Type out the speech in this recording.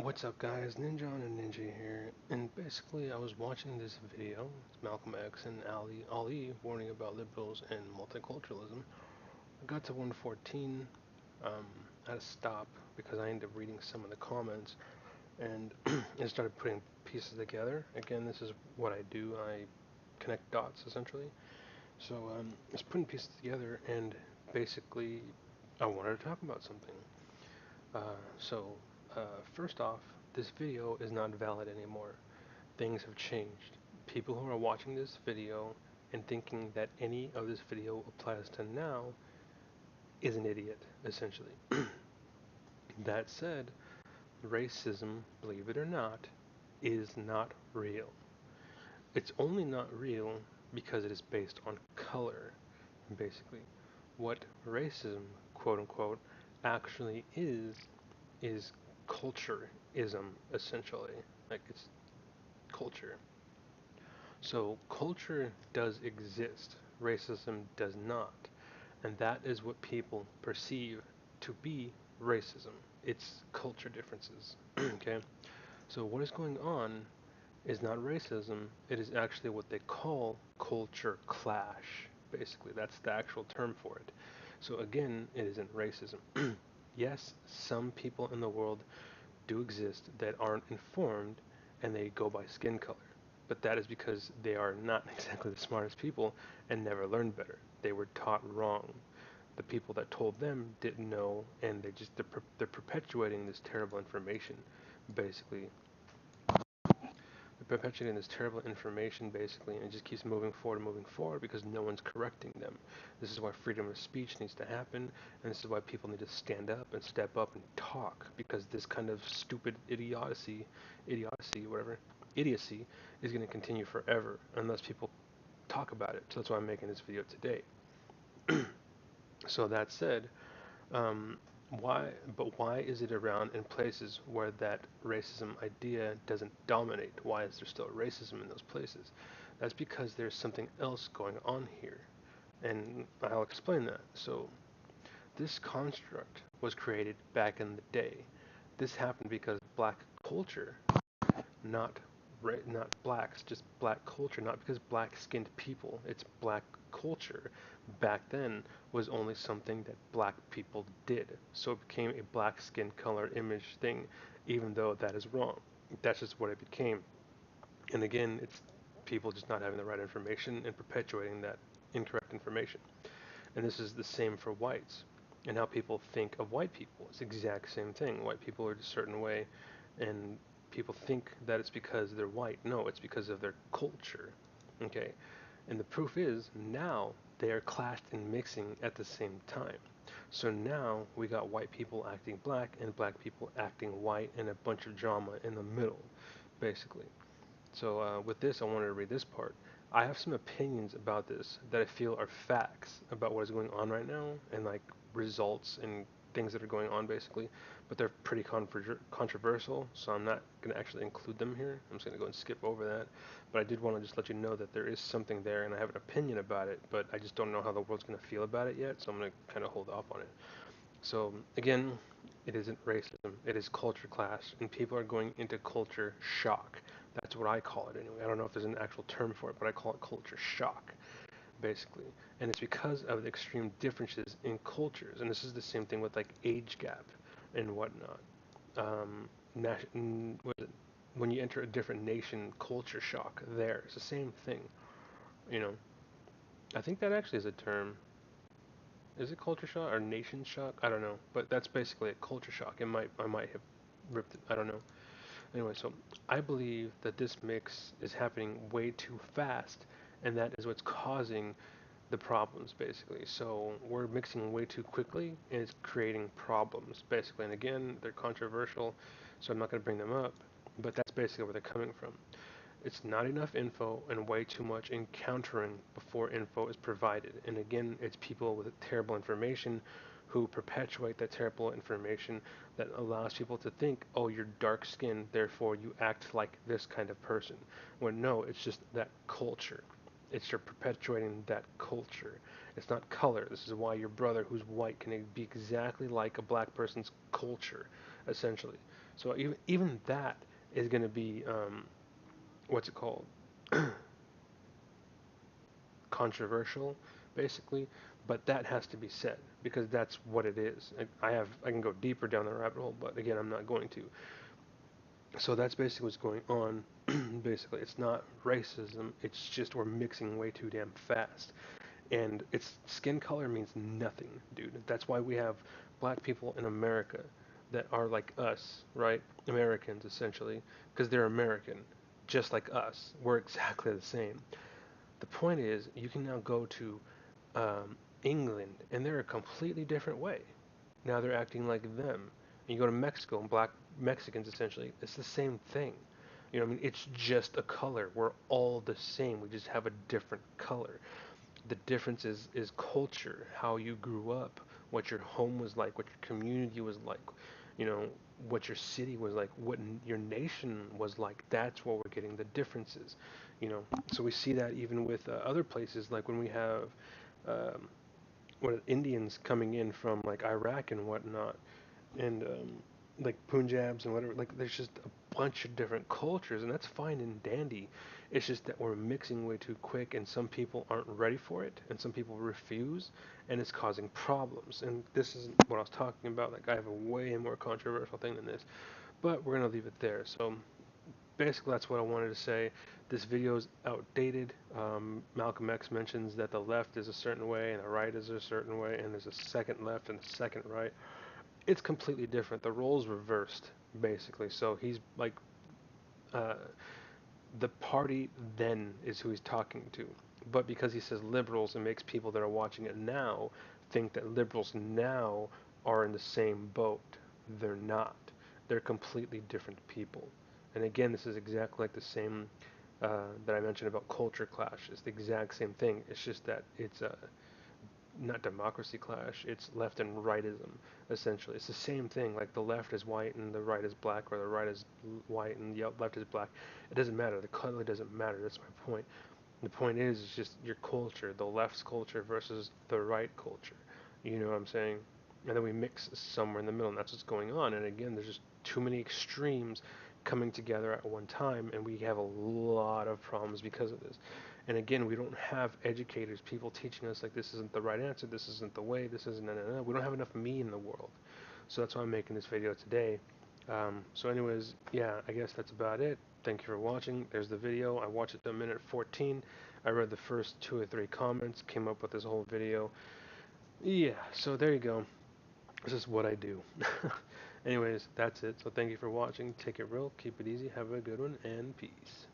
What's up, guys? Ninja on a Ninja here, and basically, I was watching this video. It's Malcolm X and Ali warning about liberals and multiculturalism. I got to 114. Um, I had to stop because I ended up reading some of the comments and I started putting pieces together. Again, this is what I do. I connect dots essentially. So I was putting pieces together, and basically, I wanted to talk about something. So, first off, this video is not valid anymore. Things have changed. People who are watching this video and thinking that any of this video applies to now is an idiot, essentially. That said, racism, believe it or not, is not real. It's only not real because it is based on color, basically. What racism, quote unquote, actually is cultureism, essentially. Like, it's culture. So culture does exist, racism does not. And that is what people perceive to be racism. It's culture differences. Okay? So what is going on is not racism, it is actually what they call culture clash. Basically, that's the actual term for it. So again, it isn't racism. Yes, some people in the world do exist that aren't informed and they go by skin color. But that is because they are not exactly the smartest people and never learned better. They were taught wrong. The people that told them didn't know, and they're perpetuating this terrible information, basically perpetuating this terrible information basically, and it just keeps moving forward because no one's correcting them. This is why freedom of speech needs to happen, and this is why people need to stand up and step up and talk, because this kind of stupid whatever, idiocy is going to continue forever unless people talk about it. So that's why I'm making this video today. So that said, um, why? But why is it around in places where that racism idea doesn't dominate? Why is there still racism in those places? That's because there's something else going on here, and I'll explain that. So this construct was created back in the day. This happened because black culture, not not blacks, just black culture, not because black skinned people, it's black culture back then was only something that black people did. So it became a black skin color image thing, even though that is wrong. That's just what it became. And again, it's people just not having the right information and perpetuating that incorrect information. And this is the same for whites and how people think of white people. It's the exact same thing. White people are a certain way, and people think that it's because they're white. No, it's because of their culture. Okay? And the proof is now they are clashed and mixing at the same time. So now we got white people acting black and black people acting white and a bunch of drama in the middle, basically. So with this, I wanted to read this part. I have some opinions about this that I feel are facts about what is going on right now and like results and things that are going on basically, but they're pretty controversial, so I'm not going to actually include them here. I'm just going to go and skip over that. But I did want to just let you know that there is something there and I have an opinion about it, but I just don't know how the world's going to feel about it yet, so I'm going to kind of hold off on it. So again, it isn't racism, it is culture clash, and people are going into culture shock. That's what I call it anyway. I don't know if there's an actual term for it, but I call it culture shock, basically. And it's because of the extreme differences in cultures. And this is the same thing with like age gap and whatnot. What is it? When you enter a different nation, culture shock there. It's the same thing, you know. I think that actually is a term. Is it culture shock or nation shock? I don't know, but that's basically a culture shock. I might have ripped it. I don't know. Anyway, so I believe that this mix is happening way too fast, and that is what's causing the problems basically. So we're mixing way too quickly, and it's creating problems basically. And again, they're controversial, so I'm not going to bring them up, but that's basically where they're coming from. It's not enough info and way too much encountering before info is provided. And again, it's people with terrible information who perpetuate that terrible information that allows people to think, oh, you're dark skinned, therefore you act like this kind of person. When no, it's just that culture. It's you're perpetuating that culture. It's not color. This is why your brother who's white can be exactly like a black person's culture, essentially. So even that is going to be what's it called? Controversial, basically. But that has to be said because that's what it is. I can go deeper down the rabbit hole, but again, I'm not going to. So that's basically what's going on. Basically, it's not racism. It's just we're mixing way too damn fast. And its skin color means nothing, dude. That's why we have black people in America that are like us, right? Americans, essentially, because they're American, just like us. We're exactly the same. The point is, you can now go to England, and they're a completely different way. Now they're acting like them. And you go to Mexico, and black Mexicans, essentially, it's the same thing. You know what I mean? It's just a color. We're all the same. We just have a different color. The difference is culture, how you grew up, what your home was like, what your community was like, you know, what your city was like, what your nation was like. That's what we're getting the differences, you know. So we see that even with other places, like when we have um, what Indians coming in from like Iraq and whatnot, and like Punjabs and whatever. Like there's just a bunch of different cultures, and that's fine and dandy. It's just that we're mixing way too quick, and some people aren't ready for it, and some people refuse, and it's causing problems. And this is what I was talking about. Like I have a way more controversial thing than this, but we're gonna leave it there. So basically, that's what I wanted to say. This video is outdated. Malcolm X mentions that the left is a certain way and the right is a certain way, and there's a second left and a second right. It's completely different. The roles reversed, basically. So he's like, uh, the party then is who he's talking to. But because he says liberals, it makes people that are watching it now think that liberals now are in the same boat. They're not. They're completely different people. And again, this is exactly like the same that I mentioned about culture clash. It's the exact same thing. It's just that it's not democracy clash, it's left and rightism, essentially. It's the same thing, like the left is white and the right is black, or the right is white and the left is black. It doesn't matter. The color doesn't matter. That's my point. The point is, it's just your culture, the left's culture versus the right culture. You know what I'm saying? And then we mix somewhere in the middle, and that's what's going on. And again, there's just too many extremes coming together at one time, and we have a lot of problems because of this. And again, we don't have educators, people teaching us like this isn't the right answer, this isn't the way, this isn't, no, no, no. We don't have enough me in the world. So that's why I'm making this video today. So anyways, yeah, I guess that's about it. Thank you for watching. There's the video. I watched it to minute 14. I read the first 2 or 3 comments, came up with this whole video. Yeah, so there you go. This is what I do. Anyways, that's it. So thank you for watching. Take it real, keep it easy, have a good one, and peace.